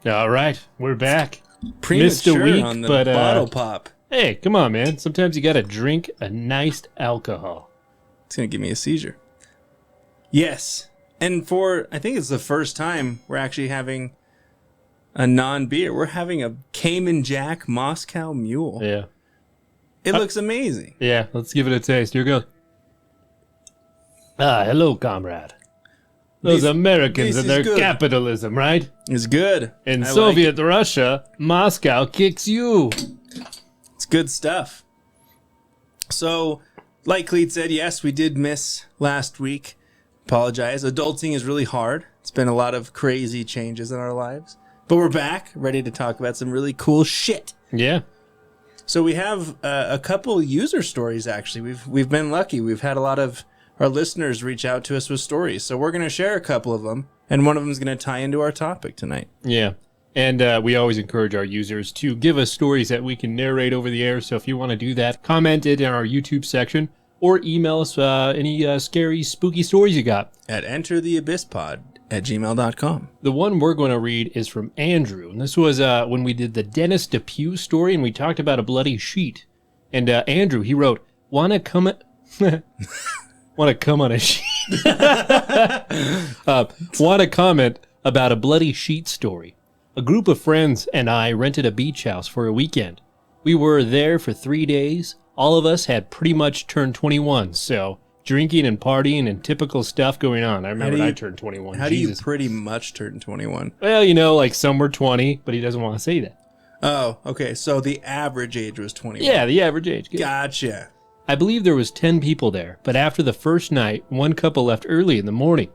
All right, we're back. Premature Missed a week, on the but bottle pop. hey, come on, man. Sometimes you gotta drink a nice alcohol. It's going to give me a seizure. Yes. And I think it's the first time we're actually having a non-beer. We're having a Cayman Jack Moscow Mule. Yeah. It looks amazing. Yeah, let's give it a taste. Here goes. Ah, hello, comrade. Those Americans and their capitalism, right? It's good. In Soviet Russia, Moscow kicks you. It's good stuff. So, like Cleet said, yes, we did miss last week. Apologize. Adulting is really hard. It's been a lot of crazy changes in our lives. But we're back, ready to talk about some really cool shit. Yeah. So we have a couple user stories, actually. We've been lucky. We've had a lot of our listeners reach out to us with stories. So we're going to share a couple of them, and one of them is going to tie into our topic tonight. Yeah. And we always encourage our users to give us stories that we can narrate over the air. So if you want to do that, comment it in our YouTube section or email us any scary, spooky stories you got. At entertheabysspod@gmail.com. The one we're going to read is from Andrew. And this was when we did the Dennis DePue story and we talked about a bloody sheet. And Andrew, he wrote, wanna come on a sheet? Want to comment about a bloody sheet story. A group of friends and I rented a beach house for a weekend. We were there for 3 days. All of us had pretty much turned 21, so drinking and partying and typical stuff going on. I remember when I turned 21. How do you pretty much turn 21? Well, you know, like some were 20, but he doesn't want to say that. Oh, okay. So the average age was 21. Yeah, the average age. Good. Gotcha. I believe there was 10 people there, but after the first night, one couple left early in the morning.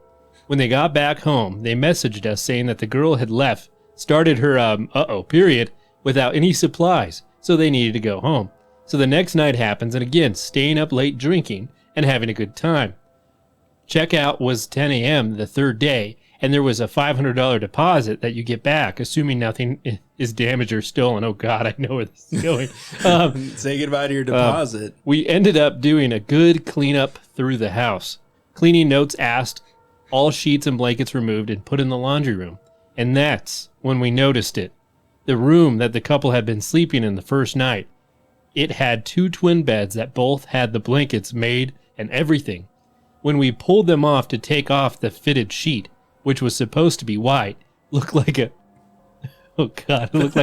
When they got back home, they messaged us saying that the girl had started her period without any supplies, so they needed to go home. So the next night happens, and again, staying up late drinking and having a good time. Checkout was 10 a.m. the third day, and there was a $500 deposit that you get back, assuming nothing is damaged or stolen. Oh, God, I know where this is going. Say goodbye to your deposit. We ended up doing a good cleanup through the house. Cleaning notes asked, all sheets and blankets removed and put in the laundry room. And that's when we noticed it. The room that the couple had been sleeping in the first night. It had 2 twin beds that both had the blankets made and everything. When we pulled them off to take off the fitted sheet, which was supposed to be white, looked like a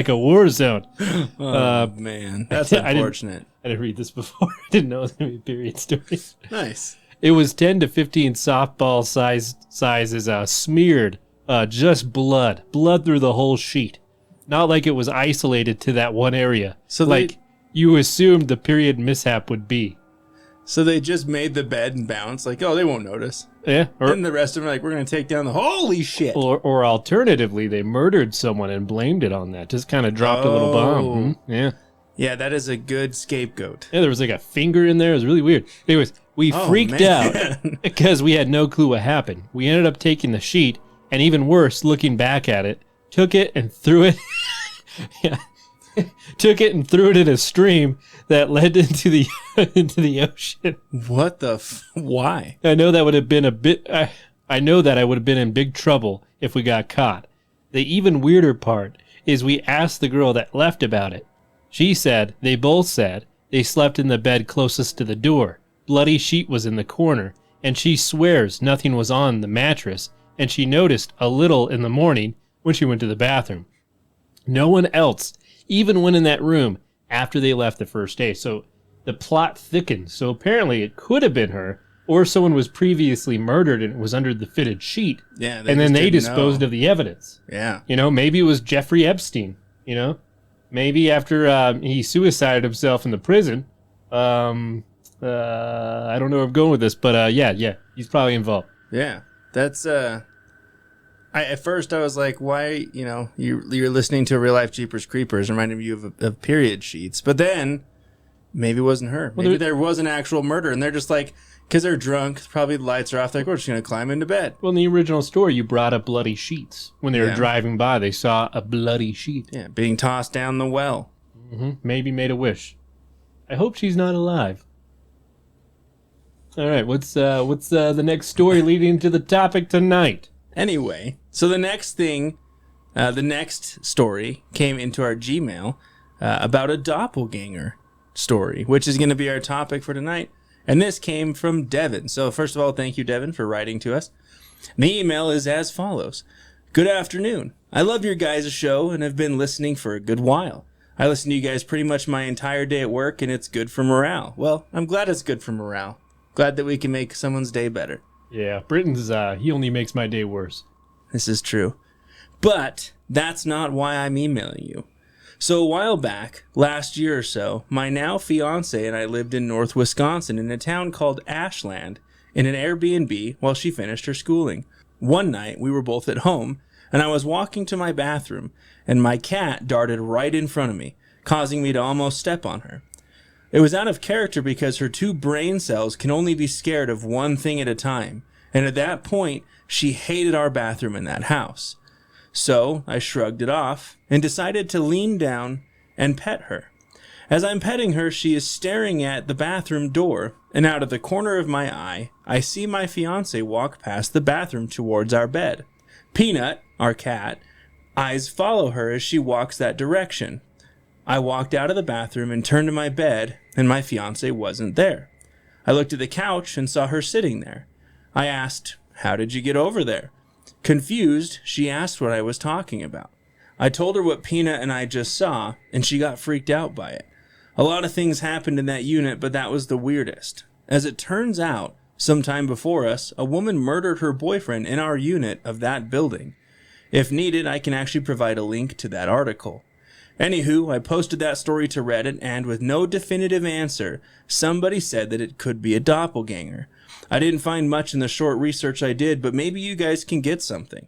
war zone. Oh, man. That's unfortunate. I didn't read this before. I didn't know it was going to be a period story. Nice. It was 10 to 15 softball sizes smeared, just blood through the whole sheet. Not like it was isolated to that one area. So you assumed the period mishap would be. So they just made the bed and bounced, like, oh, they won't notice. Yeah. And the rest of them are like, we're going to take down the holy shit. Or alternatively, they murdered someone and blamed it on that. Just kind of dropped a little bomb. Yeah. Yeah, that is a good scapegoat. Yeah, there was like a finger in there. It was really weird. Anyways, we freaked out because we had no clue what happened. We ended up taking the sheet, and even worse, looking back at it, took it and threw it. Took it and threw it in a stream that led into the ocean. What the? Why? I know that would have been I know that I would have been in big trouble if we got caught. The even weirder part is we asked the girl that left about it. They both said they slept in the bed closest to the door. Bloody sheet was in the corner, and she swears nothing was on the mattress, and she noticed a little in the morning when she went to the bathroom. No one else even went in that room after they left the first day. So the plot thickened. So apparently it could have been her, or someone was previously murdered and it was under the fitted sheet. Yeah, and then they disposed of the evidence. Yeah. You know, maybe it was Jeffrey Epstein, you know? Maybe after he suicided himself in the prison. I don't know where I'm going with this, but yeah, he's probably involved. Yeah. That's at first I was like, why, you're listening to Real Life Jeepers Creepers reminding you of period sheets. But then maybe it wasn't her. Maybe there was an actual murder, and they're just like, because they're drunk, probably the lights are off, they're like, we're just going to climb into bed. Well, in the original story, you brought up bloody sheets. When they were driving by, they saw a bloody sheet. Yeah, being tossed down the well. Mm-hmm. Maybe made a wish. I hope she's not alive. All right, what's the next story leading to the topic tonight? Anyway, so the next thing The next story came into our Gmail about a doppelganger story, which is going to be our topic for tonight. And this came from Devin. So first of all, thank you, Devin, for writing to us. The email is as follows. Good afternoon. I love your guys' show and have been listening for a good while. I listen to you guys pretty much my entire day at work, and it's good for morale. Well, I'm glad it's good for morale. Glad that we can make someone's day better. Yeah, Britton's, he only makes my day worse. This is true. But that's not why I'm emailing you. So a while back, last year or so, my now fiance and I lived in North Wisconsin in a town called Ashland in an Airbnb while she finished her schooling. One night, we were both at home, and I was walking to my bathroom, and my cat darted right in front of me, causing me to almost step on her. It was out of character because her 2 brain cells can only be scared of one thing at a time, and at that point, she hated our bathroom in that house. So I shrugged it off and decided to lean down and pet her. As I'm petting her, she is staring at the bathroom door, and out of the corner of my eye, I see my fiance walk past the bathroom towards our bed. Peanut, our cat, eyes follow her as she walks that direction. I walked out of the bathroom and turned to my bed, and my fiance wasn't there. I looked at the couch and saw her sitting there. I asked, "How did you get over there?" Confused, she asked what I was talking about. I told her what Peanut and I just saw, and she got freaked out by it. A lot of things happened in that unit, but that was the weirdest. As it turns out, sometime before us, a woman murdered her boyfriend in our unit of that building. If needed, I can actually provide a link to that article. Anywho, I posted that story to Reddit, and with no definitive answer, somebody said that it could be a doppelganger. I didn't find much in the short research I did, but maybe you guys can get something.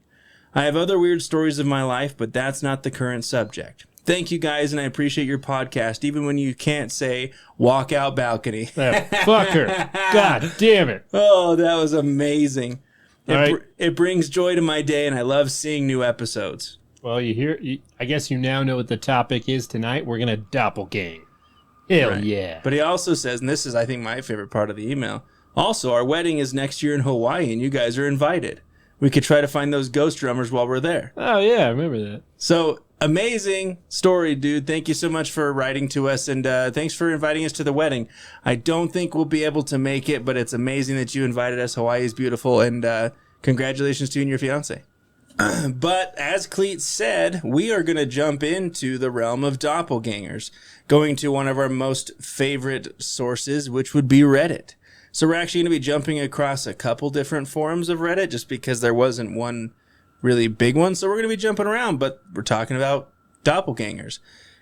I have other weird stories of my life, but that's not the current subject. Thank you guys, and I appreciate your podcast, even when you can't say, walk out balcony. That fucker. God damn it. Oh, that was amazing. Right. It brings joy to my day, and I love seeing new episodes. Well, I guess you now know what the topic is tonight. We're going to doppelgang. Hell Right. yeah. But he also says, and this is, I think, my favorite part of the email, also, our wedding is next year in Hawaii, and you guys are invited. We could try to find those ghost drummers while we're there. Oh, yeah, I remember that. So, amazing story, dude. Thank you so much for writing to us, and thanks for inviting us to the wedding. I don't think we'll be able to make it, but it's amazing that you invited us. Hawaii is beautiful, and congratulations to you and your fiance. But as Cleet said, we are going to jump into the realm of doppelgangers, going to one of our most favorite sources, which would be Reddit. So we're actually going to be jumping across a couple different forums of Reddit just because there wasn't one really big one. So we're going to be jumping around, but we're talking about doppelgangers.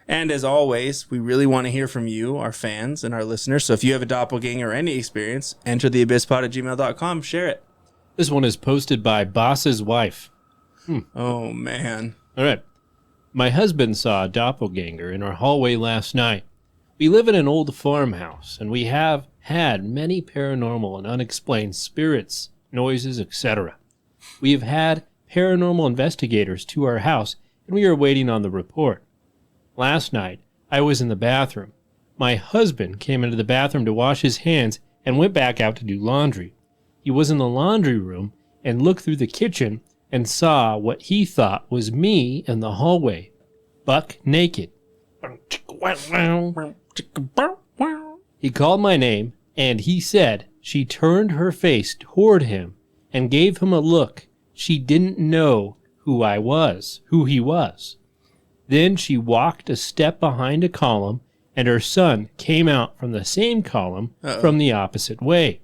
And as always, we really want to hear from you, our fans and our listeners. So if you have a doppelganger or any experience, entertheabysspod@gmail.com, share it. This one is posted by Boss's wife. Oh, man. All right. My husband saw a doppelganger in our hallway last night. We live in an old farmhouse, and we have had many paranormal and unexplained spirits, noises, etc. We have had paranormal investigators to our house, and we are waiting on the report. Last night, I was in the bathroom. My husband came into the bathroom to wash his hands and went back out to do laundry. He was in the laundry room and looked through the kitchen and saw what he thought was me in the hallway, buck naked. He called my name, and he said she turned her face toward him and gave him a look. She didn't know who he was. Then she walked a step behind a column, and her son came out from the same column from the opposite way.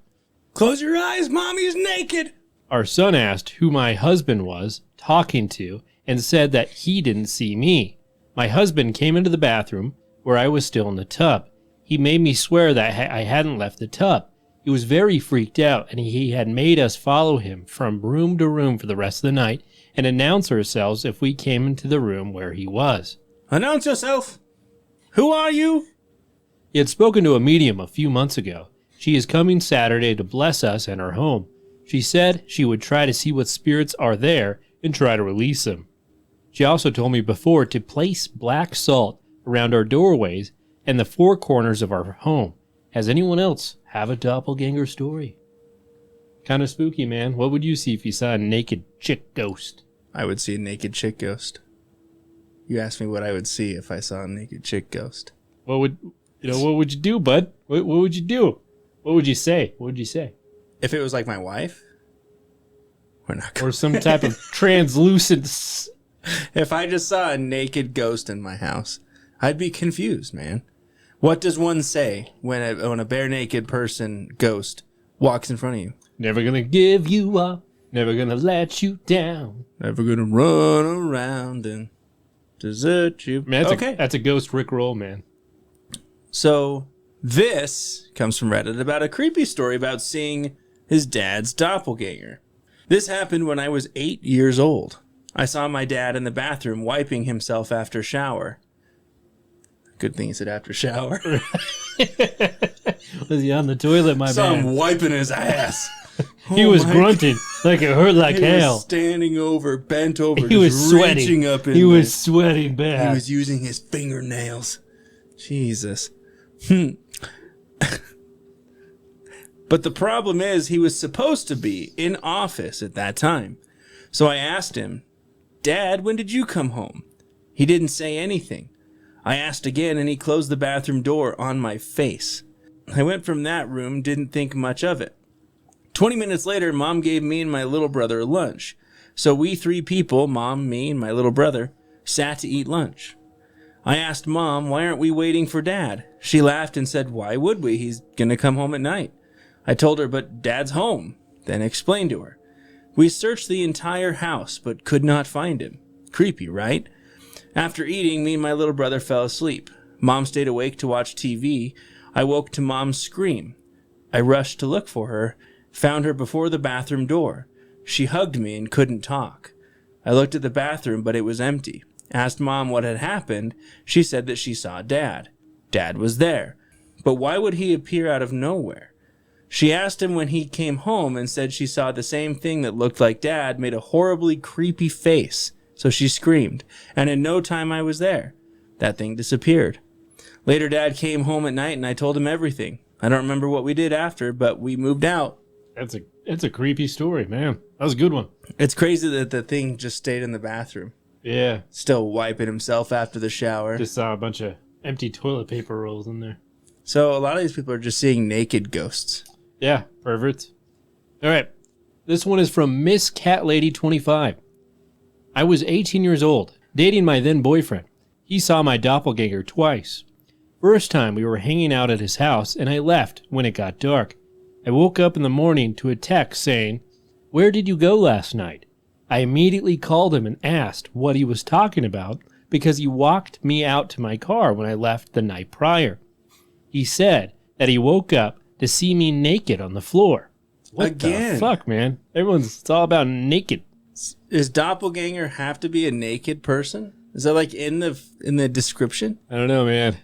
Close your eyes, Mommy's naked. Our son asked who my husband was talking to and said that he didn't see me. My husband came into the bathroom where I was still in the tub. He made me swear that I hadn't left the tub. He was very freaked out, and he had made us follow him from room to room for the rest of the night and announce ourselves if we came into the room where he was. Announce yourself. Who are you? He had spoken to a medium a few months ago. She is coming Saturday to bless us and our home. She said she would try to see what spirits are there and try to release them. She also told me before to place black salt around our doorways and the four corners of our home. Has anyone else have a doppelganger story? Kind of spooky, man. What would you see if you saw a naked chick ghost? I would see a naked chick ghost. You asked me what I would see if I saw a naked chick ghost. What would you do, bud? What would you do? What would you say? What would you say? If it was like my wife, we're not going. Or some type of translucent. If I just saw a naked ghost in my house, I'd be confused, man. What does one say when a bare naked person ghost walks in front of you? Never gonna give you up. Never gonna let you down. Never gonna run around and desert you. Man, that's a ghost Rickroll, man. So this comes from Reddit about a creepy story about seeing his dad's doppelganger. This happened when I was 8 years old. I saw my dad in the bathroom wiping himself after shower. Good thing he said after shower. Was he on the toilet, my Saw man? him wiping his ass. He was grunting like it hurt like He hell. was standing over, bent over. He was sweating. Reaching up in He was there. sweating bad. He was using his fingernails. Jesus. But the problem is he was supposed to be in office at that time. So I asked him, Dad, when did you come home? He didn't say anything. I asked again and he closed the bathroom door on my face. I went from that room, didn't think much of it. 20 minutes later, Mom gave me and my little brother a lunch. So we 3 people, Mom, me, and my little brother, sat to eat lunch. I asked Mom, why aren't we waiting for Dad? She laughed and said, why would we? He's gonna come home at night. I told her, but Dad's home. Then explained to her. We searched the entire house, but could not find him. Creepy, right? After eating, me and my little brother fell asleep. Mom stayed awake to watch TV. I woke to Mom's scream. I rushed to look for her, found her before the bathroom door. She hugged me and couldn't talk. I looked at the bathroom, but it was empty. Asked Mom what had happened. She said that she saw Dad. Dad was there. But why would he appear out of nowhere? She asked him when he came home and said she saw the same thing that looked like Dad made a horribly creepy face. So she screamed, and in no time I was there. That thing disappeared. Later, Dad came home at night and I told him everything. I don't remember what we did after, but we moved out. That's a creepy story, man. That was a good one. It's crazy that the thing just stayed in the bathroom. Yeah. Still wiping himself after the shower. Just saw a bunch of empty toilet paper rolls in there. So a lot of these people are just seeing naked ghosts. Yeah, perverts. All right. This one is from Miss Cat Lady 25. I was 18 years old, dating my then boyfriend. He saw my doppelganger twice. First time we were hanging out at his house and I left when it got dark. I woke up in the morning to a text saying, "Where did you go last night?" I immediately called him and asked what he was talking about because he walked me out to my car when I left the night prior. He said that he woke up to see me naked on the floor. What Again? the fuck, man? It's all about naked. Does doppelganger have to be a naked person? Is that like in the description? I don't know, man.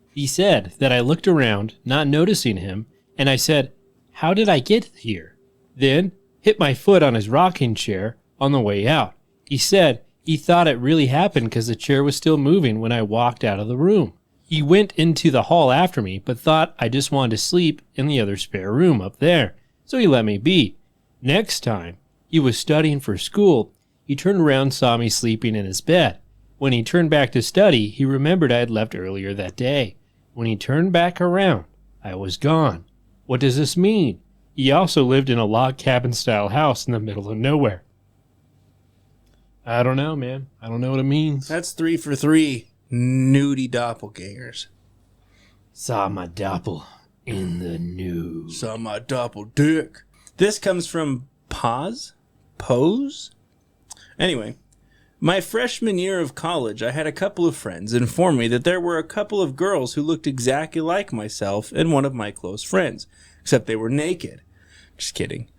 He said that I looked around, not noticing him, and I said, "How did I get here?" Then hit my foot on his rocking chair on the way out. He said he thought it really happened because the chair was still moving when I walked out of the room. He went into the hall after me, but thought I just wanted to sleep in the other spare room up there, so he let me be. Next time, he was studying for school. He turned around, saw me sleeping in his bed. When he turned back to study, he remembered I had left earlier that day. When he turned back around, I was gone. What does this mean? He also lived in a log cabin-style house in the middle of nowhere. I don't know, man. I don't know what it means. That's 3 for 3 nudie doppelgangers. Saw my doppel in the nude. Saw my doppel dick. This comes from Pose? Anyway, my freshman year of college, I had a couple of friends inform me that there were a couple of girls who looked exactly like myself and one of my close friends, except they were naked. Just kidding.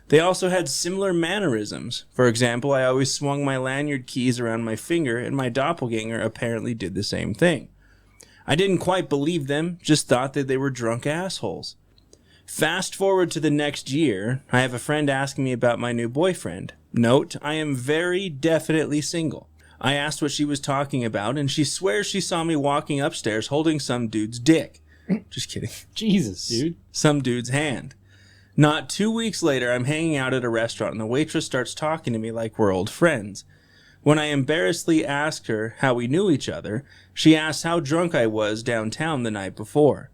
They also had similar mannerisms. For example, I always swung my lanyard keys around my finger, and my doppelganger apparently did the same thing. I didn't quite believe them, just thought that they were drunk assholes. Fast forward to the next year, I have a friend asking me about my new boyfriend. Note, I am very definitely single. I asked what she was talking about, and she swears she saw me walking upstairs holding some dude's dick. Just kidding. Jesus, dude. Some dude's hand. Not 2 weeks later, I'm hanging out at a restaurant, and the waitress starts talking to me like we're old friends. When I embarrassedly asked her how we knew each other, she asked how drunk I was downtown the night before.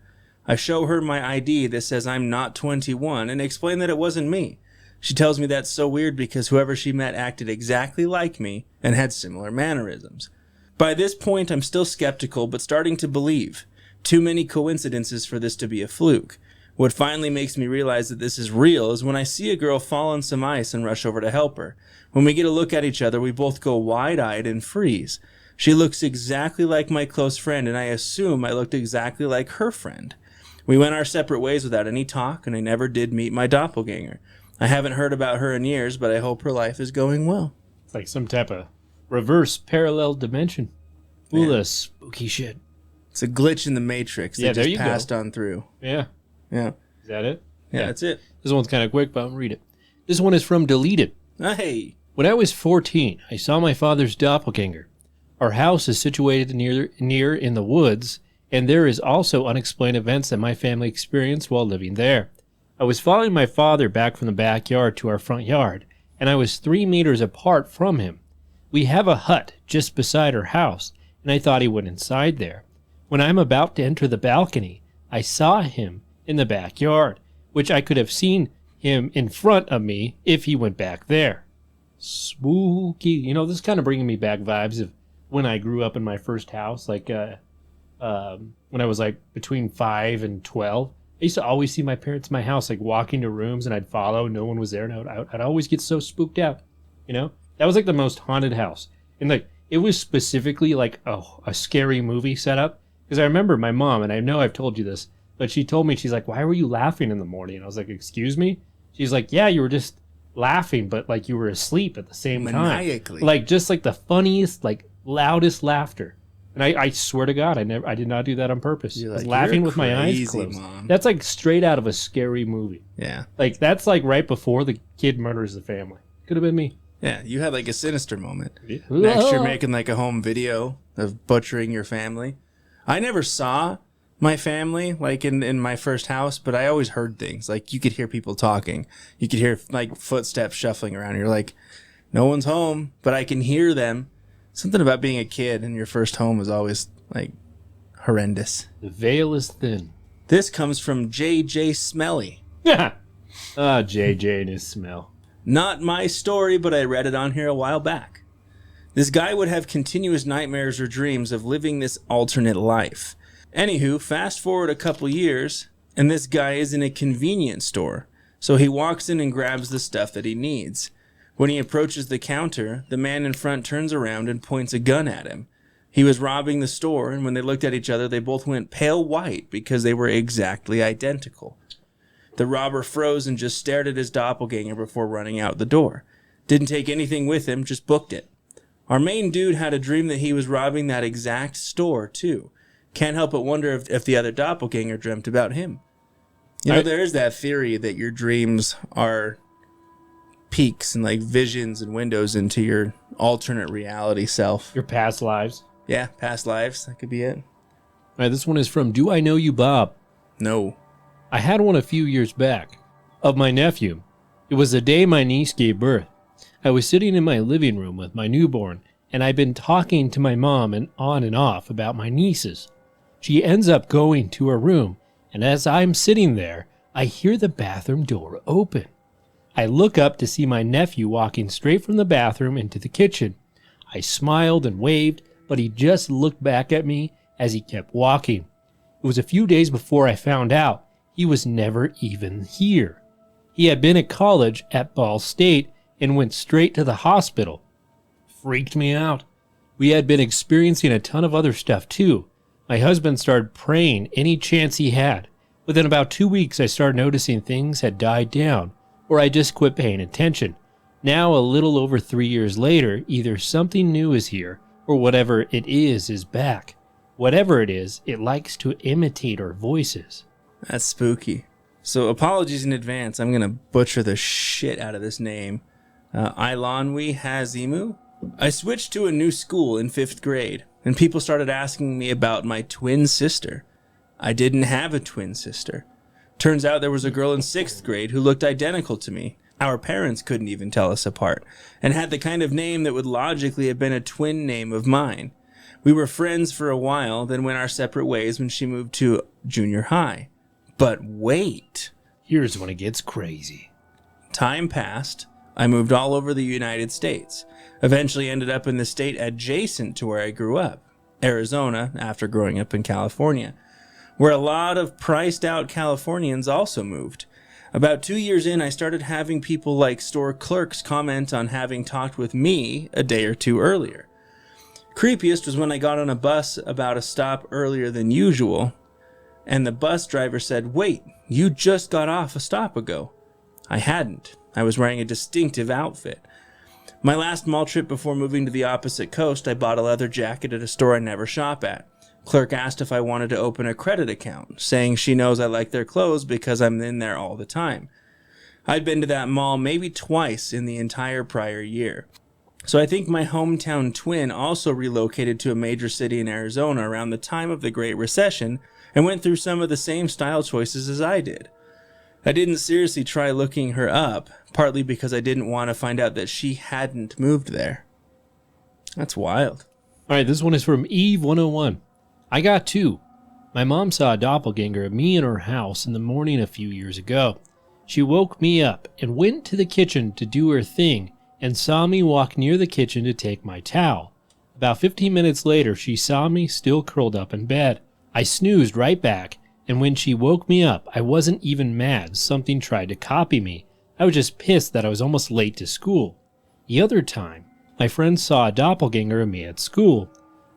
I show her my ID that says I'm not 21 and explain that it wasn't me. She tells me that's so weird because whoever she met acted exactly like me and had similar mannerisms. By this point, I'm still skeptical but starting to believe. Too many coincidences for this to be a fluke. What finally makes me realize that this is real is when I see a girl fall on some ice and rush over to help her. When we get a look at each other, we both go wide-eyed and freeze. She looks exactly like my close friend, and I assume I looked exactly like her friend. We went our separate ways without any talk, and I never did meet my doppelganger. I haven't heard about her in years, but I hope her life is going well. It's like some type of reverse parallel dimension. Ooh, the spooky shit. It's a glitch in the Matrix that just passed on through. Yeah. Yeah. Is that it? Yeah, that's it. This one's kind of quick, but I'll read it. This one is from Deleted. Hey. When I was 14, I saw my father's doppelganger. Our house is situated near in the woods, and there is also unexplained events that my family experienced while living there. I was following my father back from the backyard to our front yard, and I was 3 meters apart from him. We have a hut just beside our house, and I thought he went inside there. When I'm about to enter the balcony, I saw him in the backyard, which I could have seen him in front of me if he went back there. Spooky. You know, this is kind of bringing me back vibes of when I grew up in my first house, like when I was like between 5 and 12. I used to always see my parents in my house, like walking to rooms, and I'd follow. No one was there, and I'd always get so spooked out. You know, that was like the most haunted house, and like it was specifically like a scary movie setup. Because I remember my mom, and I know I've told you this, but she told me, she's like, "Why were you laughing in the morning?" And I was like, "Excuse me?" She's like, "Yeah, you were just laughing, but like you were asleep at the same time. Maniacally. Like just like the funniest, like loudest laughter." And I swear to God, I did not do that on purpose. I was laughing with my eyes closed. Mom. That's like straight out of a scary movie. Yeah. Like that's like right before the kid murders the family. Could have been me. Yeah, you had like a sinister moment. Next, you're making like a home video of butchering your family. I never saw my family like in my first house, but I always heard things. Like you could hear people talking. You could hear like footsteps shuffling around. You're like, no one's home, but I can hear them. Something about being a kid in your first home is always like horrendous. The veil is thin. This comes from JJ Smelly. JJ and his smell. Not my story, but I read it on here a while back. This guy would have continuous nightmares or dreams of living this alternate life. Anywho, fast forward a couple years, and this guy is in a convenience store. So he walks in and grabs the stuff that he needs. When he approaches the counter, the man in front turns around and points a gun at him. He was robbing the store, and when they looked at each other, they both went pale white because they were exactly identical. The robber froze and just stared at his doppelganger before running out the door. Didn't take anything with him, just booked it. Our main dude had a dream that he was robbing that exact store, too. Can't help but wonder if the other doppelganger dreamt about him. You know, there is that theory that your dreams are peaks and like visions and windows into your alternate reality self. Your past lives. Yeah, past lives. That could be it. All right, this one is from Do I Know You, Bob? No. I had one a few years back of my nephew. It was the day my niece gave birth. I was sitting in my living room with my newborn, and I'd been talking to my mom and on and off about my nieces. She ends up going to her room, and as I'm sitting there, I hear the bathroom door open. I look up to see my nephew walking straight from the bathroom into the kitchen. I smiled and waved, but he just looked back at me as he kept walking. It was a few days before I found out he was never even here. He had been at college at Ball State and went straight to the hospital. Freaked me out. We had been experiencing a ton of other stuff too. My husband started praying any chance he had. Within about 2 weeks, I started noticing things had died down, or I just quit paying attention. Now, a little over 3 years later, either something new is here, or whatever it is back. Whatever it is, it likes to imitate our voices. That's spooky. So apologies in advance. I'm going to butcher the shit out of this name. Ilanwi Hazimu. I switched to a new school in 5th grade, and people started asking me about my twin sister. I didn't have a twin sister. Turns out there was a girl in 6th grade who looked identical to me, Our parents couldn't even tell us apart, and had the kind of name that would logically have been a twin name of mine. We were friends for a while, then went our separate ways when she moved to junior high. But wait. Here's when it gets crazy. Time passed. I moved all over the United States. Eventually ended up in the state adjacent to where I grew up, Arizona, after growing up in California, where a lot of priced out Californians also moved. About 2 years in, I started having people like store clerks comment on having talked with me a day or two earlier. Creepiest was when I got on a bus about a stop earlier than usual, and the bus driver said, "Wait, you just got off a stop ago." I hadn't. I was wearing a distinctive outfit. My last mall trip before moving to the opposite coast, I bought a leather jacket at a store I never shop at. Clerk asked if I wanted to open a credit account, saying she knows I like their clothes because I'm in there all the time. I'd been to that mall maybe twice in the entire prior year. So I think my hometown twin also relocated to a major city in Arizona around the time of the Great Recession and went through some of the same style choices as I did. I didn't seriously try looking her up, partly because I didn't want to find out that she hadn't moved there. That's wild. All right, this one is from Eve101. I got two. My mom saw a doppelganger of me in her house in the morning a few years ago. She woke me up and went to the kitchen to do her thing and saw me walk near the kitchen to take my towel. About 15 minutes later, she saw me still curled up in bed. I snoozed right back, and when she woke me up, I wasn't even mad something tried to copy me. I was just pissed that I was almost late to school. The other time, my friend saw a doppelganger of me at school.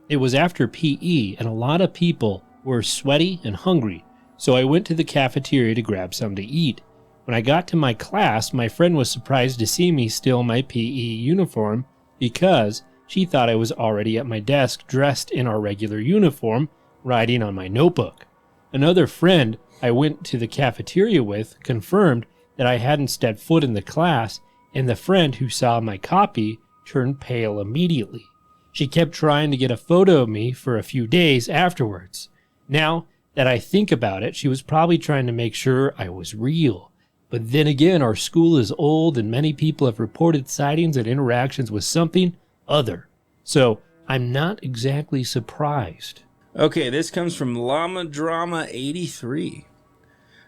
It was after PE, and a lot of people were sweaty and hungry, so I went to the cafeteria to grab something to eat. When I got to my class, my friend was surprised to see me still in my PE uniform because she thought I was already at my desk dressed in our regular uniform, writing on my notebook. Another friend I went to the cafeteria with confirmed that I hadn't stepped foot in the class, and the friend who saw my copy turned pale immediately. She kept trying to get a photo of me for a few days afterwards. Now that I think about it, she was probably trying to make sure I was real. But then again, our school is old and many people have reported sightings and interactions with something other. So I'm not exactly surprised. Okay, this comes from Llama Drama 83.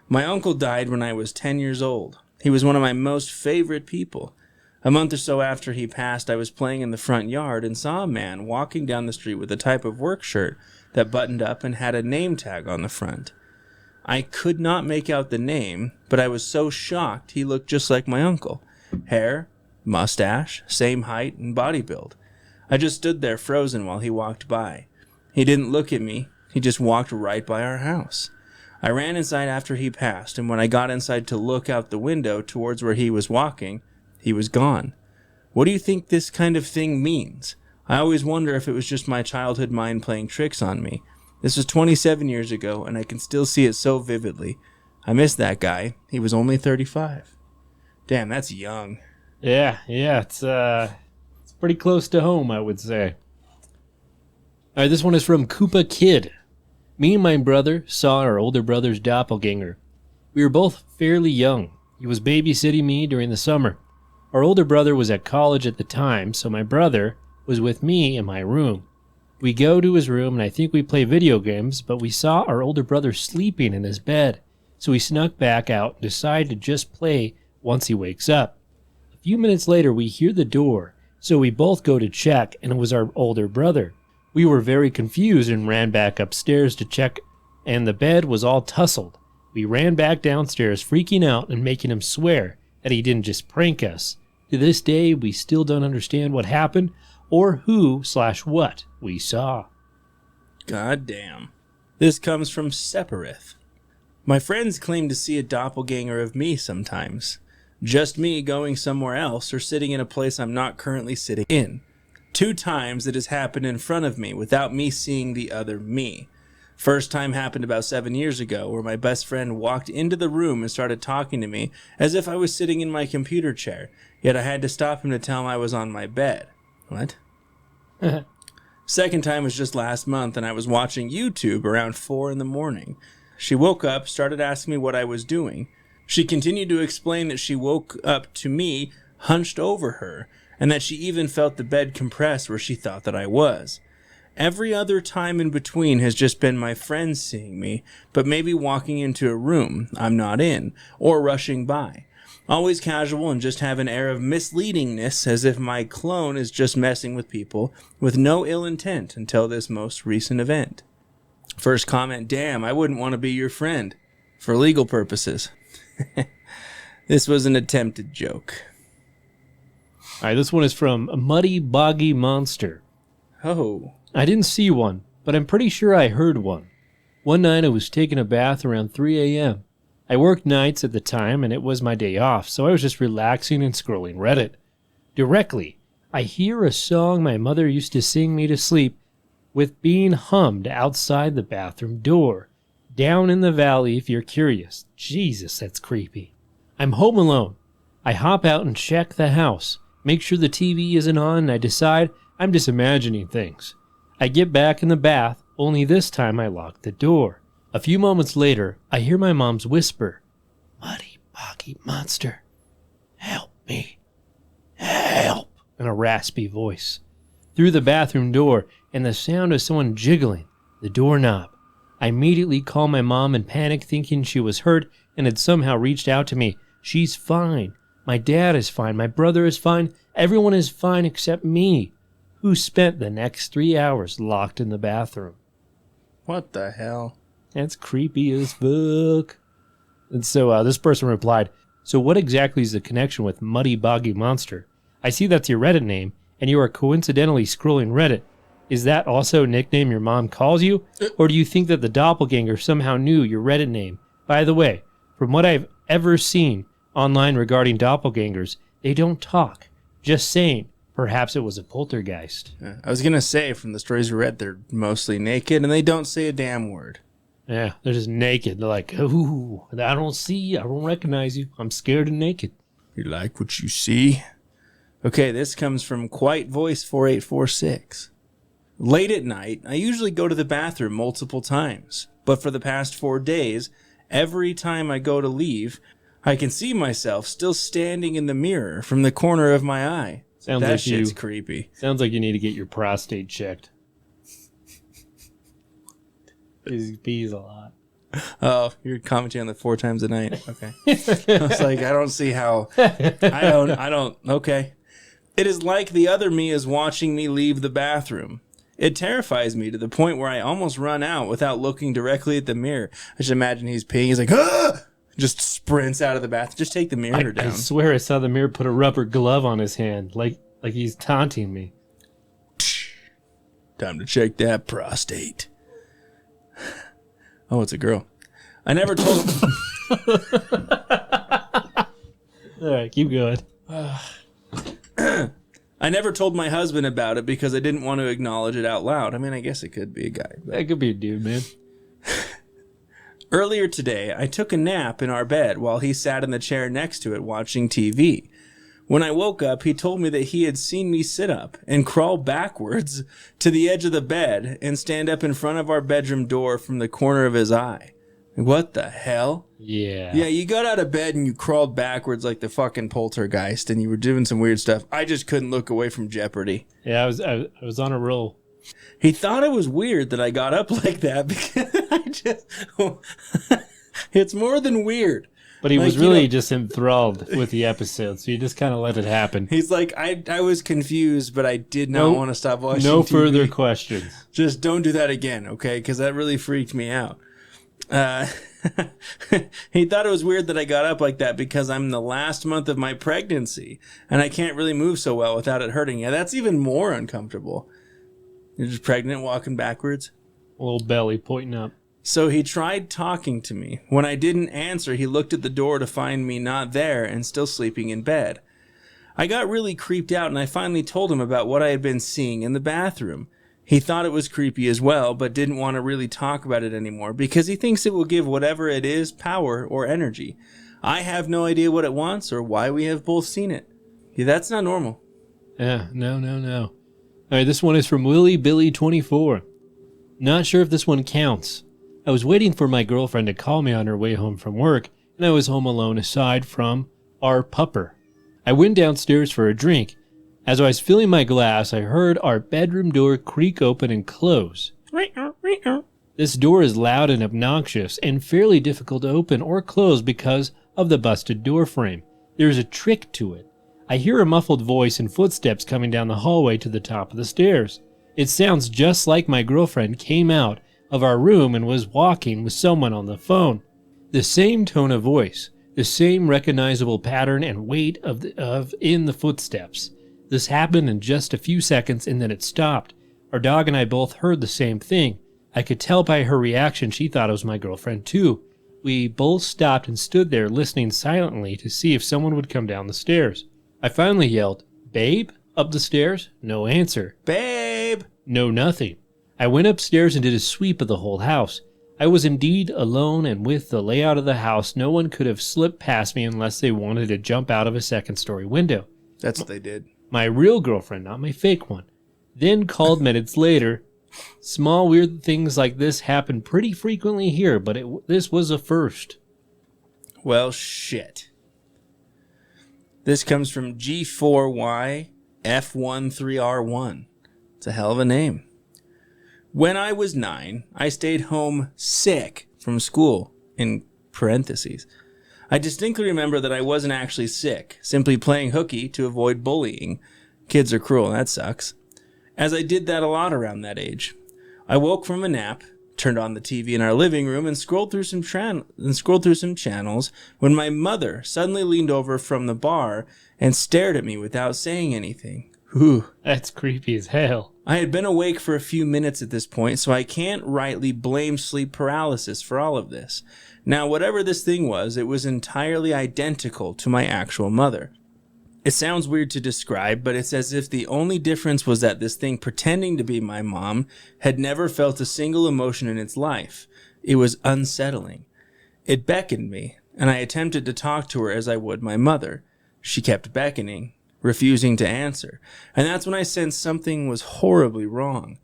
My uncle died when I was 10 years old. He was one of my most favorite people. A month or so after he passed, I was playing in the front yard and saw a man walking down the street with a type of work shirt that buttoned up and had a name tag on the front. I could not make out the name, but I was so shocked he looked just like my uncle. Hair, mustache, same height, and body build. I just stood there frozen while he walked by. He didn't look at me. He just walked right by our house. I ran inside after he passed, and when I got inside to look out the window towards where he was walking, he was gone. What do you think this kind of thing means? I always wonder if it was just my childhood mind playing tricks on me. This was 27 years ago, and I can still see it so vividly. I miss that guy. He was only 35. Damn, that's young. Yeah, it's pretty close to home, I would say. All right, this one is from Koopa Kid. Me and my brother saw our older brother's doppelganger. We were both fairly young. He was babysitting me during the summer. Our older brother was at college at the time, so my brother was with me in my room. We go to his room, and I think we play video games, but we saw our older brother sleeping in his bed, so we snuck back out and decided to just play once he wakes up. A few minutes later, we hear the door, so we both go to check, and it was our older brother. We were very confused and ran back upstairs to check, and the bed was all tussled. We ran back downstairs, freaking out and making him swear that he didn't just prank us. To this day, we still don't understand what happened or who/what we saw. God damn. This comes from Separith. My friends claim to see a doppelganger of me sometimes. Just me going somewhere else or sitting in a place I'm not currently sitting in. 2 times it has happened in front of me without me seeing the other me. First time happened about 7 years ago, where my best friend walked into the room and started talking to me as if I was sitting in my computer chair, yet I had to stop him to tell him I was on my bed. What? Second time was just last month, and I was watching YouTube around 4 in the morning. She woke up, started asking me what I was doing. She continued to explain that she woke up to me hunched over her, and that she even felt the bed compress where she thought that I was. Every other time in between has just been my friends seeing me, but maybe walking into a room I'm not in, or rushing by. Always casual and just have an air of misleadingness, as if my clone is just messing with people with no ill intent until this most recent event. First comment, damn, I wouldn't want to be your friend. For legal purposes. This was an attempted joke. All right, this one is from Muddy Boggy Monster. Oh. I didn't see one, but I'm pretty sure I heard one. One night I was taking a bath around 3 a.m. I worked nights at the time, and it was my day off, so I was just relaxing and scrolling Reddit. Directly, I hear a song my mother used to sing me to sleep with being hummed outside the bathroom door. Down in the valley if you're curious. Jesus, that's creepy. I'm home alone. I hop out and check the house, make sure the TV isn't on, and I decide I'm just imagining things. I get back in the bath, only this time I lock the door. A few moments later, I hear my mom's whisper, "Muddy Boggy Monster, help me, help," in a raspy voice. Through the bathroom door, and the sound of someone jiggling the doorknob. I immediately call my mom and panic, thinking she was hurt and had somehow reached out to me. She's fine. My dad is fine. My brother is fine. Everyone is fine except me, who spent the next 3 hours locked in the bathroom. What the hell? That's creepy as fuck. And so this person replied, "So what exactly is the connection with Muddy Boggy Monster? I see that's your Reddit name, and you are coincidentally scrolling Reddit. Is that also a nickname your mom calls you? Or do you think that the doppelganger somehow knew your Reddit name? By the way, from what I've ever seen online regarding doppelgangers, they don't talk. Just saying, perhaps it was a poltergeist." I was going to say, from the stories we read, they're mostly naked, and they don't say a damn word. Yeah, they're just naked. They're like, "Ooh, I don't recognize you. I'm scared and naked." You like what you see? Okay, this comes from Quite Voice 4846. Late at night, I usually go to the bathroom multiple times, but for the past 4 days, every time I go to leave, I can see myself still standing in the mirror from the corner of my eye. That shit's creepy. Sounds like you need to get your prostate checked. He pees a lot. Oh, you're commenting on the 4 times a night. Okay. I was like, I don't see how. I don't. Okay. It is like the other me is watching me leave the bathroom. It terrifies me to the point where I almost run out without looking directly at the mirror. I should imagine he's peeing. He's like, "Ah!" Just sprints out of the bathroom. Just take the mirror down. I swear I saw the mirror put a rubber glove on his hand, like he's taunting me. Time to check that prostate. Oh, it's a girl. I never told him. All right, keep going. I never told my husband about it because I didn't want to acknowledge it out loud. I mean, I guess it could be a guy. That could be a dude, man. Earlier today, I took a nap in our bed while he sat in the chair next to it watching TV. When I woke up, he told me that he had seen me sit up and crawl backwards to the edge of the bed and stand up in front of our bedroom door from the corner of his eye. What the hell? Yeah. Yeah, you got out of bed and you crawled backwards like the fucking poltergeist and you were doing some weird stuff. I just couldn't look away from Jeopardy. Yeah, I was on a roll. He thought it was weird that I got up like that because it's more than weird. But he was really just enthralled with the episode, so you just kind of let it happen. He's like, I was confused, but I did not want to stop watching No TV. further questions. Just don't do that again, okay? Because that really freaked me out. He thought it was weird that I got up like that because I'm in the last month of my pregnancy, and I can't really move so well without it hurting. Yeah, that's even more uncomfortable. You're just pregnant, walking backwards. A little belly pointing up. So he tried talking to me. When I didn't answer, he looked at the door to find me not there and still sleeping in bed. I got really creeped out, and I finally told him about what I had been seeing in the bathroom. He thought it was creepy as well, but didn't want to really talk about it anymore because he thinks it will give whatever it is power or energy. I have no idea what it wants or why we have both seen it. Yeah, that's not normal. Yeah, no. All right, this one is from Willie Billy 24. Not sure if this one counts. I was waiting for my girlfriend to call me on her way home from work, and I was home alone aside from our pupper. I went downstairs for a drink. As I was filling my glass, I heard our bedroom door creak open and close. This door is loud and obnoxious and fairly difficult to open or close because of the busted door frame. There's a trick to it. I hear a muffled voice and footsteps coming down the hallway to the top of the stairs. It sounds just like my girlfriend came out of our room and was walking with someone on the phone. The same tone of voice, the same recognizable pattern and weight in the footsteps. This happened in just a few seconds and then it stopped. Our dog and I both heard the same thing. I could tell by her reaction she thought it was my girlfriend too. We both stopped and stood there listening silently to see if someone would come down the stairs. I finally yelled, "Babe?" up the stairs. No answer. "Babe!" No, nothing. I went upstairs and did a sweep of the whole house. I was indeed alone, and with the layout of the house, no one could have slipped past me unless they wanted to jump out of a second-story window. That's what they did. My real girlfriend, not my fake one. Then called minutes later. Small weird things like this happen pretty frequently here, but this was a first. Well, shit. This comes from G4YF13R1. It's a hell of a name. When I was 9, I stayed home sick from school, in parentheses. I distinctly remember that I wasn't actually sick, simply playing hooky to avoid bullying. Kids are cruel, that sucks. As I did that a lot around that age. I woke from a nap, turned on the TV in our living room, and scrolled through some channels when my mother suddenly leaned over from the bar and stared at me without saying anything. Whew. That's creepy as hell. I had been awake for a few minutes at this point, so I can't rightly blame sleep paralysis for all of this. Now, whatever this thing was, it was entirely identical to my actual mother. It sounds weird to describe, but it's as if the only difference was that this thing pretending to be my mom had never felt a single emotion in its life. It was unsettling. It beckoned me, and I attempted to talk to her as I would my mother. She kept beckoning, refusing to answer, and that's when I sensed something was horribly wrong.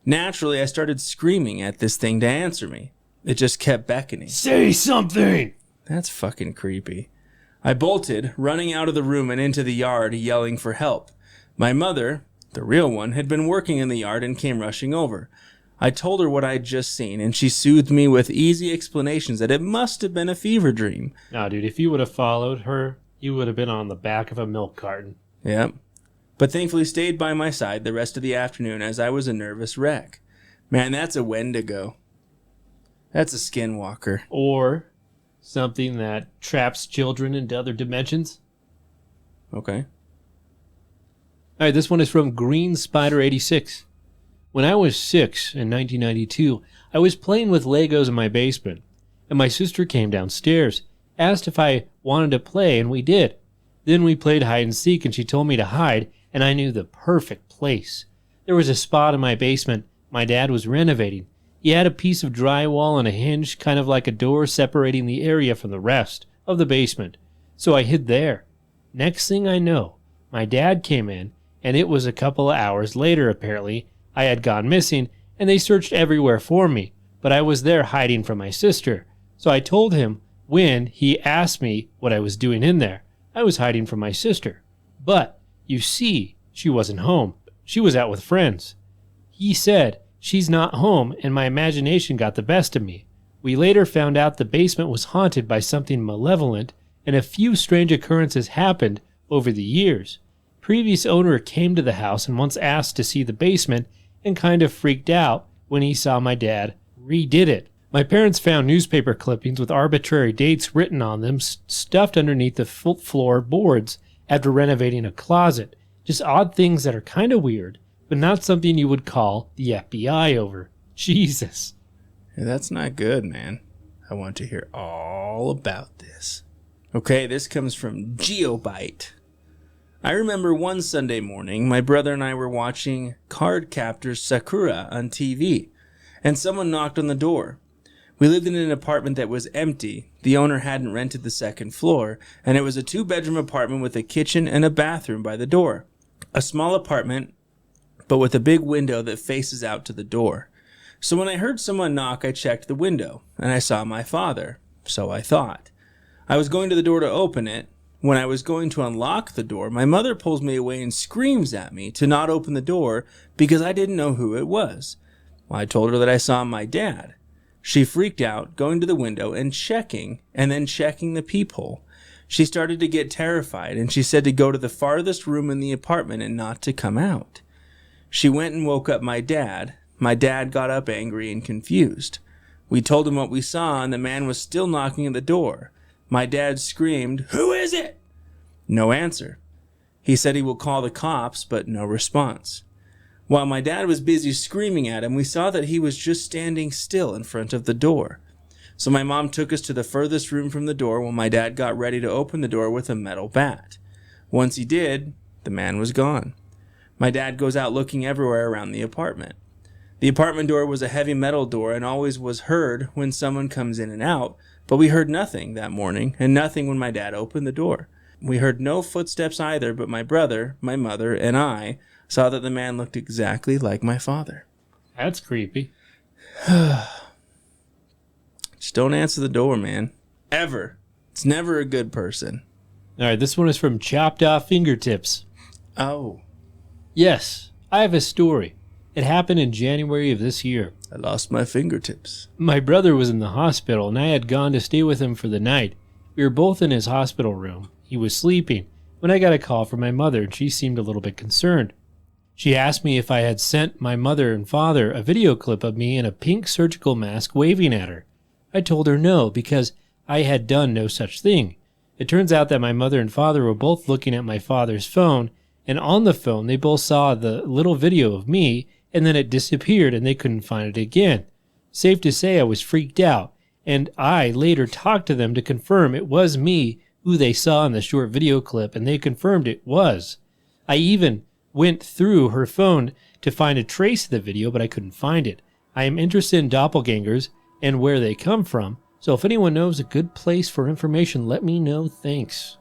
Naturally, I started screaming at this thing to answer me. It just kept beckoning. Say something! That's fucking creepy. I bolted, running out of the room and into the yard, yelling for help. My mother, the real one, had been working in the yard and came rushing over. I told her what I'd just seen, and she soothed me with easy explanations that it must have been a fever dream. Nah, dude, if you would have followed her, you would have been on the back of a milk carton. Yep. But thankfully stayed by my side the rest of the afternoon as I was a nervous wreck. Man, that's a Wendigo. That's a skinwalker. Or something that traps children into other dimensions. Okay. All right, this one is from Green Spider 86. When I was 6 in 1992, I was playing with Legos in my basement, and my sister came downstairs, asked if I wanted to play, and we did. Then we played hide and seek, and she told me to hide, and I knew the perfect place. There was a spot in my basement my dad was renovating. He had a piece of drywall and a hinge, kind of like a door, separating the area from the rest of the basement. So I hid there. Next thing I know, my dad came in, and it was a couple of hours later, apparently. I had gone missing, and they searched everywhere for me, but I was there hiding from my sister. So I told him when he asked me what I was doing in there. I was hiding from my sister. But, you see, she wasn't home. She was out with friends. He said, "She's not home," and my imagination got the best of me. We later found out the basement was haunted by something malevolent, and a few strange occurrences happened over the years. Previous owner came to the house and once asked to see the basement and kind of freaked out when he saw my dad redid it. My parents found newspaper clippings with arbitrary dates written on them stuffed underneath the floor boards after renovating a closet. Just odd things that are kind of weird, but not something you would call the FBI over. Jesus. Yeah, that's not good, man. I want to hear all about this. Okay, this comes from Geobite. I remember one Sunday morning, my brother and I were watching Card Captors Sakura on TV, and someone knocked on the door. We lived in an apartment that was empty. The owner hadn't rented the second floor, and it was a 2-bedroom apartment with a kitchen and a bathroom by the door. A small apartment, but with a big window that faces out to the door. So when I heard someone knock, I checked the window, and I saw my father. So I thought. I was going to the door to open it. When I was going to unlock the door, my mother pulls me away and screams at me to not open the door because I didn't know who it was. Well, I told her that I saw my dad. She freaked out, going to the window and then checking the peephole. She started to get terrified, and she said to go to the farthest room in the apartment and not to come out. She went and woke up my dad. My dad got up angry and confused. We told him what we saw, and the man was still knocking at the door. My dad screamed, "Who is it?" No answer. He said he will call the cops, but no response. While my dad was busy screaming at him, we saw that he was just standing still in front of the door. So my mom took us to the furthest room from the door while my dad got ready to open the door with a metal bat. Once he did, the man was gone. My dad goes out looking everywhere around the apartment. The apartment door was a heavy metal door and always was heard when someone comes in and out, but we heard nothing that morning and nothing when my dad opened the door. We heard no footsteps either, but my brother, my mother, and I saw that the man looked exactly like my father. That's creepy. Just don't answer the door, man. Ever. It's never a good person. All right, this one is from Chopped Off Fingertips. Oh. Yes, I have a story. It happened in January of this year. I lost my fingertips. My brother was in the hospital, and I had gone to stay with him for the night. We were both in his hospital room. He was sleeping when I got a call from my mother, and she seemed a little bit concerned. She asked me if I had sent my mother and father a video clip of me in a pink surgical mask waving at her. I told her no, because I had done no such thing. It turns out that my mother and father were both looking at my father's phone, and on the phone they both saw the little video of me, and then it disappeared and they couldn't find it again. Safe to say I was freaked out, and I later talked to them to confirm it was me who they saw in the short video clip, and they confirmed it was. I even went through her phone to find a trace of the video, but I couldn't find it. I am interested in doppelgangers and where they come from, so if anyone knows a good place for information, let me know. Thanks.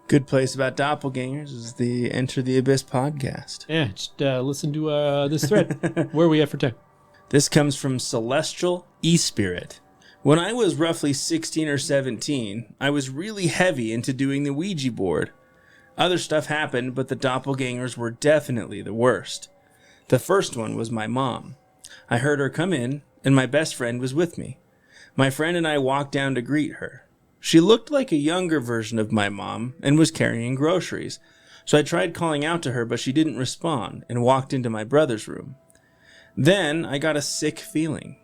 Good place about doppelgangers is the Enter the Abyss podcast. Yeah, just listen to this thread. Where are we at for time? This comes from Celestial E-Spirit. When I was roughly 16 or 17, I was really heavy into doing the Ouija board. Other stuff happened, but the doppelgangers were definitely the worst. The first one was my mom. I heard her come in, and my best friend was with me. My friend and I walked down to greet her. She looked like a younger version of my mom and was carrying groceries, so I tried calling out to her, but she didn't respond and walked into my brother's room. Then I got a sick feeling.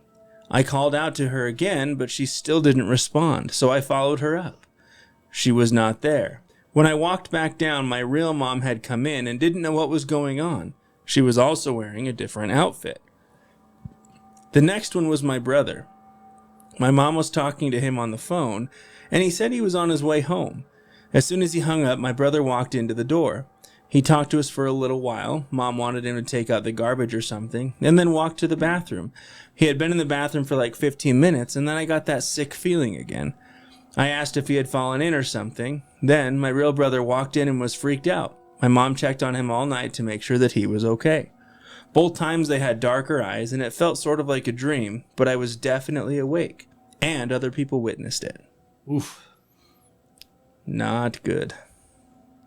I called out to her again, but she still didn't respond, so I followed her up. She was not there. When I walked back down, my real mom had come in and didn't know what was going on. She was also wearing a different outfit. The next one was my brother. My mom was talking to him on the phone, and he said he was on his way home. As soon as he hung up, my brother walked into the door. He talked to us for a little while. Mom wanted him to take out the garbage or something, and then walked to the bathroom. He had been in the bathroom for like 15 minutes, and then I got that sick feeling again. I asked if he had fallen in or something. Then my real brother walked in and was freaked out. My mom checked on him all night to make sure that he was okay. Both times they had darker eyes, and it felt sort of like a dream, but I was definitely awake, and other people witnessed it. Oof. Not good.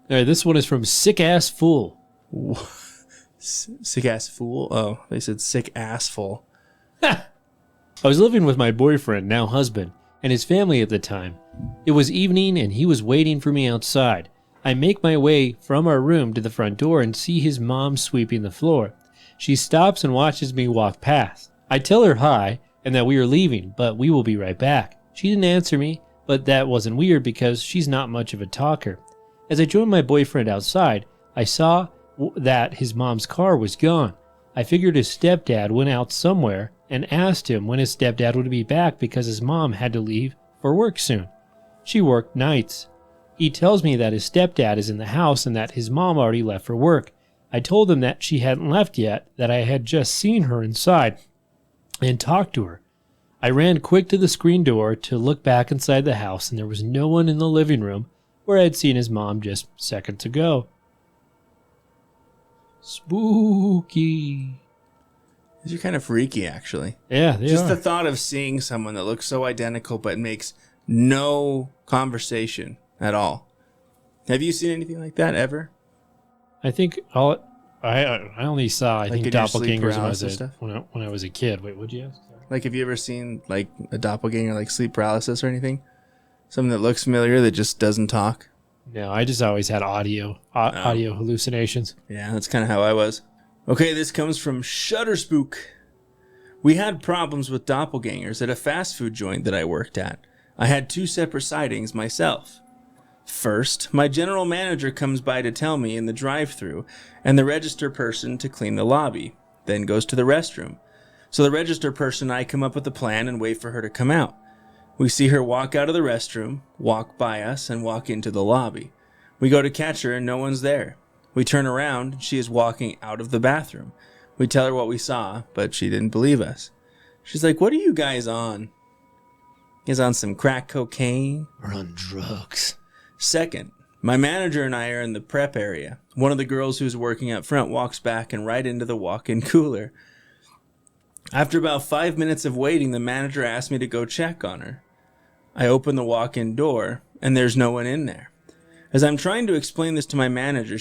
All right, this one is from Sick Ass Fool. Sick Ass Fool? Oh, they said Sick Ass Fool. I was living with my boyfriend, now husband, and his family at the time. It was evening, and he was waiting for me outside. I make my way from our room to the front door and see his mom sweeping the floor. She stops and watches me walk past. I tell her hi and that we are leaving, but we will be right back. She didn't answer me, but that wasn't weird because she's not much of a talker. As I joined my boyfriend outside, I saw that his mom's car was gone. I figured his stepdad went out somewhere and asked him when his stepdad would be back because his mom had to leave for work soon. She worked nights. He tells me that his stepdad is in the house and that his mom already left for work. I told him that she hadn't left yet, that I had just seen her inside and talked to her. I ran quick to the screen door to look back inside the house, and there was no one in the living room where I had seen his mom just seconds ago. Spooky. These are kind of freaky, actually. Yeah, they Just are. the thought of seeing someone that looks so identical but makes no conversation at all. Have you seen anything like that ever? I think I only saw Like in your sleep paralysis stuff? when I was a kid. Wait, what'd you ask? Sorry. Like, have you ever seen like a doppelganger, like sleep paralysis or anything? Something that looks familiar that just doesn't talk? No, I just always had audio hallucinations. Yeah, that's kind of how I was. Okay, this comes from Shutterspook. We had problems with doppelgangers at a fast food joint that I worked at. I had 2 separate sightings myself. First, my general manager comes by to tell me in the drive-thru and the register person to clean the lobby, then goes to the restroom. So the register person and I come up with a plan and wait for her to come out. We see her walk out of the restroom, walk by us, and walk into the lobby. We go to catch her and no one's there. We turn around and she is walking out of the bathroom. We tell her what we saw, but she didn't believe us. She's like, "What are you guys on? You guys on some crack cocaine? Or on drugs?" Second, my manager and I are in the prep area. One of the girls who's working up front walks back and right into the walk-in cooler. After about 5 minutes of waiting, the manager asked me to go check on her. I open the walk-in door, and there's no one in there. As I'm trying to explain this to my manager,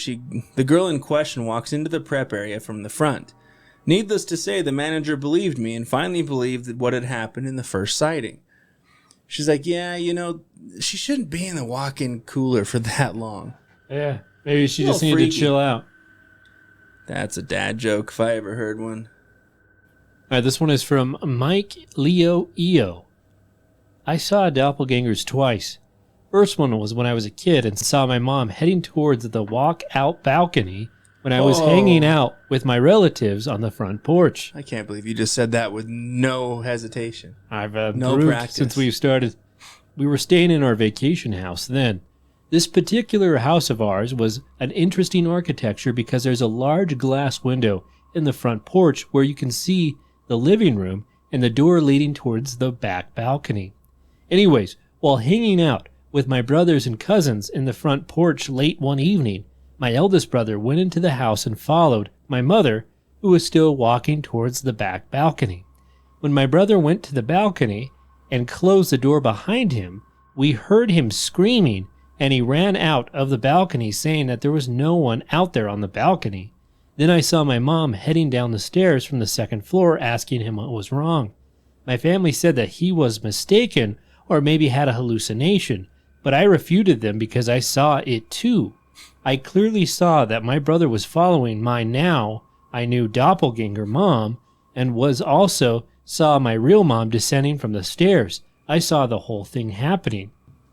the girl in question walks into the prep area from the front. Needless to say, the manager believed me and finally believed what had happened in the first sighting. She's like, "Yeah, she shouldn't be in the walk-in cooler for that long." Yeah, maybe she just needed to chill out. That's a dad joke if I ever heard one. All right, this one is from Mike Leo EO. I saw doppelgangers twice. First one was when I was a kid and saw my mom heading towards the walk-out balcony when I was hanging out with my relatives on the front porch. I can't believe you just said that with no hesitation. I've no practice since we started. We were staying in our vacation house then. This particular house of ours was an interesting architecture because there's a large glass window in the front porch where you can see the living room and the door leading towards the back balcony. Anyways, while hanging out with my brothers and cousins in the front porch late one evening, my eldest brother went into the house and followed my mother, who was still walking towards the back balcony. When my brother went to the balcony and closed the door behind him, we heard him screaming, and he ran out of the balcony saying that there was no one out there on the balcony. Then I saw my mom heading down the stairs from the second floor asking him what was wrong. My family said that he was mistaken or maybe had a hallucination, but I refuted them because I saw it too. I clearly saw that my brother was following my now I knew doppelganger mom and was also saw my real mom descending from the stairs. I saw the whole thing happening.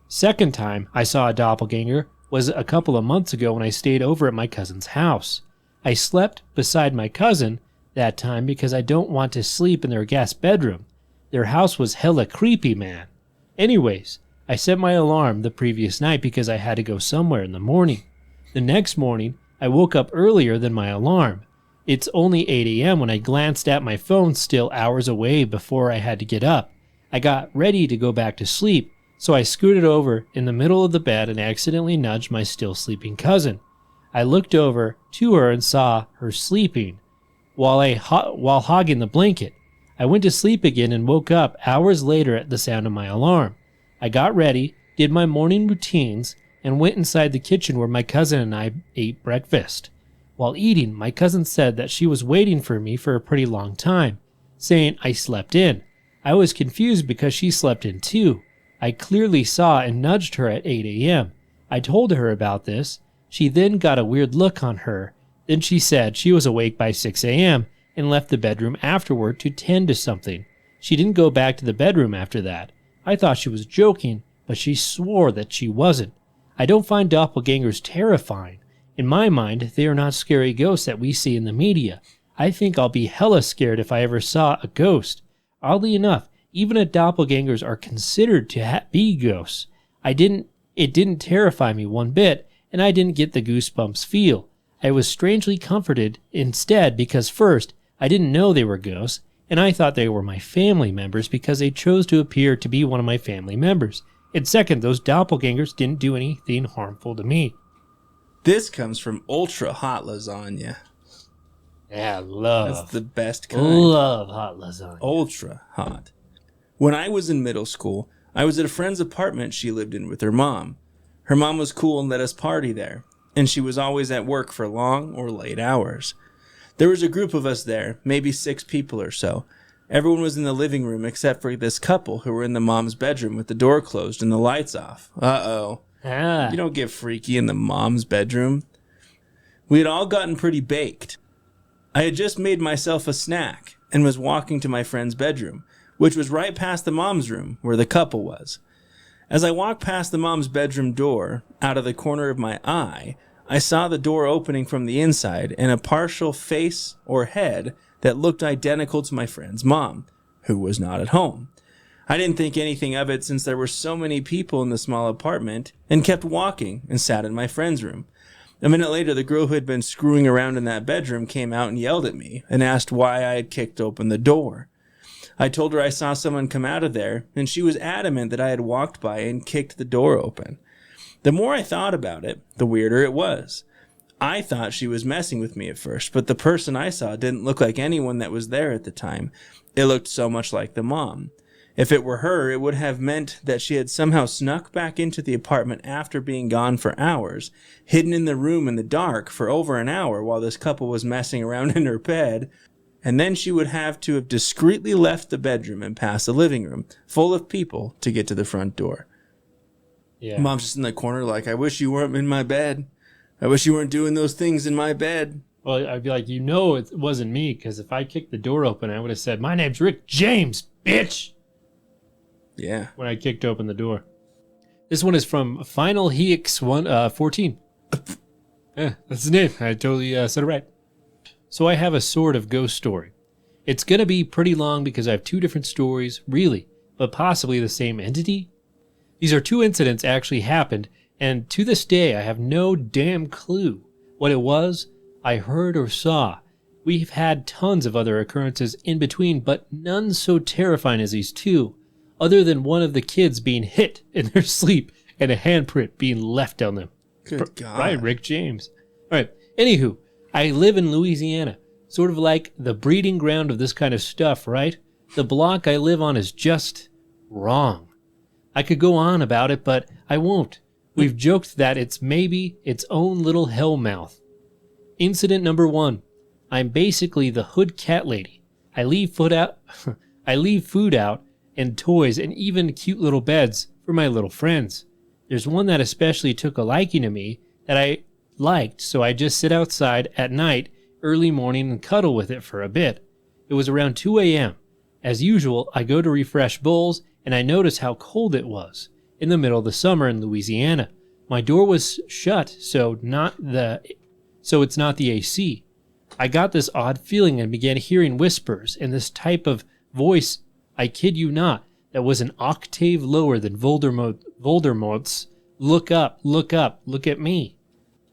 Second time I saw a doppelganger was a couple of months ago when I stayed over at my cousin's house. I slept beside my cousin that time because I don't want to sleep in their guest bedroom. Their house was hella creepy, man. Anyways, I set my alarm the previous night because I had to go somewhere in the morning. The next morning, I woke up earlier than my alarm. It's only 8 a.m. when I glanced at my phone still hours away before I had to get up. I got ready to go back to sleep, so I scooted over in the middle of the bed and accidentally nudged my still sleeping cousin. I looked over to her and saw her sleeping while hogging the blanket. I went to sleep again and woke up hours later at the sound of my alarm. I got ready, did my morning routines, and went inside the kitchen where my cousin and I ate breakfast. While eating, my cousin said that she was waiting for me for a pretty long time, saying I slept in. I was confused because she slept in too. I clearly saw and nudged her at 8 a.m. I told her about this. She then got a weird look on her. Then she said she was awake by 6 a.m. and left the bedroom afterward to tend to something. She didn't go back to the bedroom after that. I thought she was joking, but she swore that she wasn't. I don't find doppelgangers terrifying. In my mind, they are not scary ghosts that we see in the media. I think I'll be hella scared if I ever saw a ghost. Oddly enough, even doppelgangers are considered to be ghosts. It didn't terrify me one bit, and I didn't get the goosebumps feel. I was strangely comforted instead because first, I didn't know they were ghosts, and I thought they were my family members because they chose to appear to be one of my family members. And second, those doppelgangers didn't do anything harmful to me. This comes from Ultra Hot Lasagna. Yeah, love. That's the best kind. Love hot lasagna. Ultra hot. When I was in middle school, I was at a friend's apartment she lived in with her mom. Her mom was cool and let us party there, and she was always at work for long or late hours. There was a group of us there, maybe 6 people or so. Everyone was in the living room except for this couple who were in the mom's bedroom with the door closed and the lights off. Uh-oh. You don't get freaky in the mom's bedroom. We had all gotten pretty baked. I had just made myself a snack and was walking to my friend's bedroom, which was right past the mom's room where the couple was. As I walked past the mom's bedroom door, out of the corner of my eye, I saw the door opening from the inside and a partial face or head that looked identical to my friend's mom, who was not at home. I didn't think anything of it since there were so many people in the small apartment and kept walking and sat in my friend's room. A minute later, the girl who had been screwing around in that bedroom came out and yelled at me and asked why I had kicked open the door. I told her I saw someone come out of there, and she was adamant that I had walked by and kicked the door open. The more I thought about it, the weirder it was. I thought she was messing with me at first, but the person I saw didn't look like anyone that was there at the time. It looked so much like the mom. If it were her, it would have meant that she had somehow snuck back into the apartment after being gone for hours, hidden in the room in the dark for over an hour while this couple was messing around in her bed, and then she would have to have discreetly left the bedroom and passed the living room, full of people, to get to the front door. Yeah. Mom's just in the corner like, I wish you weren't in my bed. I wish you weren't doing those things in my bed. Well, I'd be like, it wasn't me, because if I kicked the door open, I would have said, my name's Rick James, bitch! Yeah. When I kicked open the door. This one is from Final Hex 14. Yeah, that's his name. I totally said it right. So I have a sort of ghost story. It's going to be pretty long because I have 2 different stories, really, but possibly the same entity. These are 2 incidents actually happened, and to this day I have no damn clue what it was I heard or saw. We've had tons of other occurrences in between, but none so terrifying as these 2. Other than one of the kids being hit in their sleep and a handprint being left on them. Good God. Right, Rick James. All right, anywho, I live in Louisiana, sort of like the breeding ground of this kind of stuff, right? The block I live on is just wrong. I could go on about it, but I won't. We've joked that it's maybe its own little hellmouth. Incident number 1. I'm basically the hood cat lady. I leave food out and toys and even cute little beds for my little friends. There's one that especially took a liking to me that I liked, so I just sit outside at night, early morning, and cuddle with it for a bit. It was around 2 a.m. As usual, I go to refresh bowls, and I notice how cold it was. In the middle of the summer in Louisiana. My door was shut, so it's not the AC. I got this odd feeling and began hearing whispers and this type of voice, I kid you not, that was an octave lower than Voldemort's. Look up, look at me.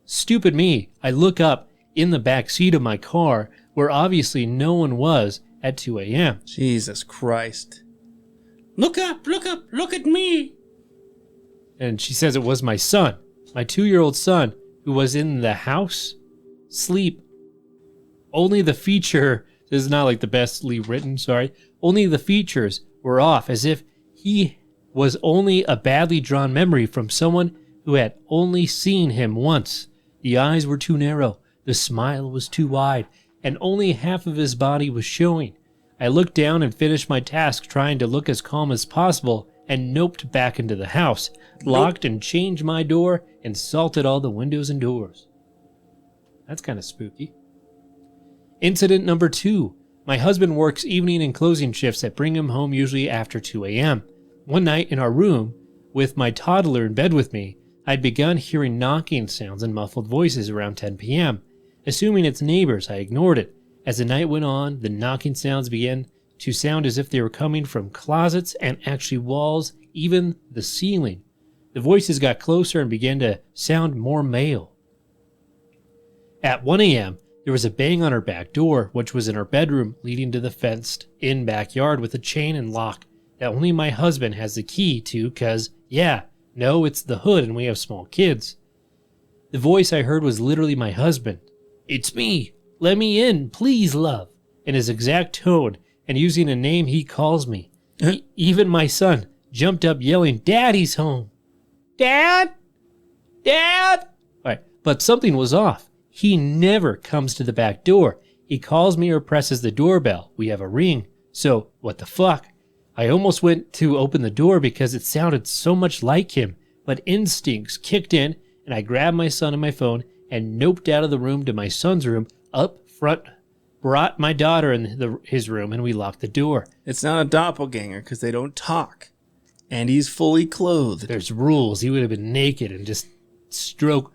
Stupid me, I look up in the back seat of my car, where obviously no one was at 2 a.m. Jesus Christ. Look up, look at me. And she says it was my son, my 2-year-old son, who was in the house, sleep. Only the feature, this is not like the bestly written, sorry. Only the features were off, as if he was only a badly drawn memory from someone who had only seen him once. The eyes were too narrow, the smile was too wide, and only half of his body was showing. I looked down and finished my task trying to look as calm as possible and noped back into the house, locked and changed my door, and salted all the windows and doors. That's kind of spooky. Incident number 2. My husband works evening and closing shifts that bring him home usually after 2 a.m. One night in our room, with my toddler in bed with me, I'd begun hearing knocking sounds and muffled voices around 10 p.m. Assuming it's neighbors, I ignored it. As the night went on, the knocking sounds began to sound as if they were coming from closets and actually walls, even the ceiling. The voices got closer and began to sound more male. At 1 a.m., there was a bang on our back door, which was in our bedroom leading to the fenced-in backyard with a chain and lock that only my husband has the key to, it's the hood and we have small kids. The voice I heard was literally my husband. It's me. Let me in, please, love. In his exact tone and using a name he calls me. Even my son jumped up yelling, "Daddy's home! Dad! Dad!" All right, but something was off. He never comes to the back door. He calls me or presses the doorbell. We have a ring. So, what the fuck? I almost went to open the door because it sounded so much like him, but instincts kicked in, and I grabbed my son and my phone and noped out of the room to my son's room up front, brought my daughter in his room, and we locked the door. It's not a doppelganger because they don't talk. And he's fully clothed. There's rules. He would have been naked and just stroke.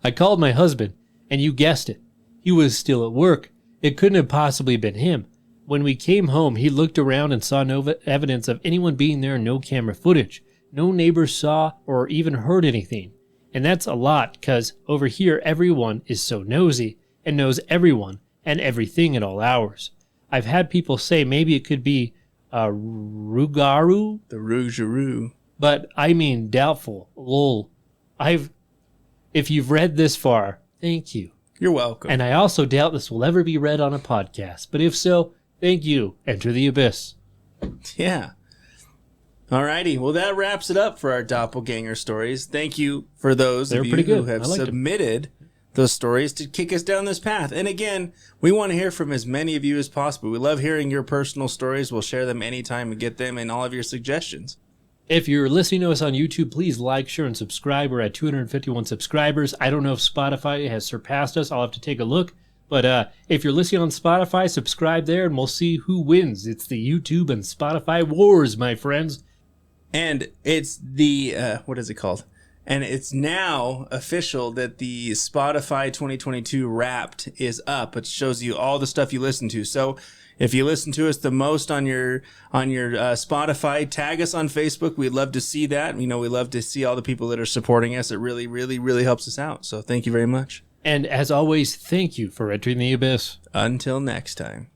I called my husband, and you guessed it. He was still at work. It couldn't have possibly been him. When we came home, he looked around and saw no evidence of anyone being there, no camera footage. No neighbors saw or even heard anything. And that's a lot, because over here everyone is so nosy and knows everyone and everything at all hours. I've had people say maybe it could be Rougarou. The Rougarou. But I mean doubtful. Lol. If you've read this far, thank you. You're welcome. And I also doubt this will ever be read on a podcast. But if so, thank you. Enter the Abyss. Yeah. Alrighty. Well, that wraps it up for our doppelganger stories. Thank you for those of you who have submitted those stories to kick us down this path. And again, we want to hear from as many of you as possible. We love hearing your personal stories. We'll share them anytime we get them and all of your suggestions. If you're listening to us on YouTube, please like, share, and subscribe. We're at 251 subscribers. I don't know if Spotify has surpassed us. I'll have to take a look. But if you're listening on Spotify, subscribe there, and we'll see who wins. It's the YouTube and Spotify wars, my friends. And it's the, what is it called? And it's now official that the Spotify 2022 Wrapped is up. It shows you all the stuff you listen to. So if you listen to us the most on your Spotify, tag us on Facebook. We'd love to see that. You know, we love to see all the people that are supporting us. It really, really, really helps us out. So thank you very much. And as always, thank you for entering the Abyss. Until next time.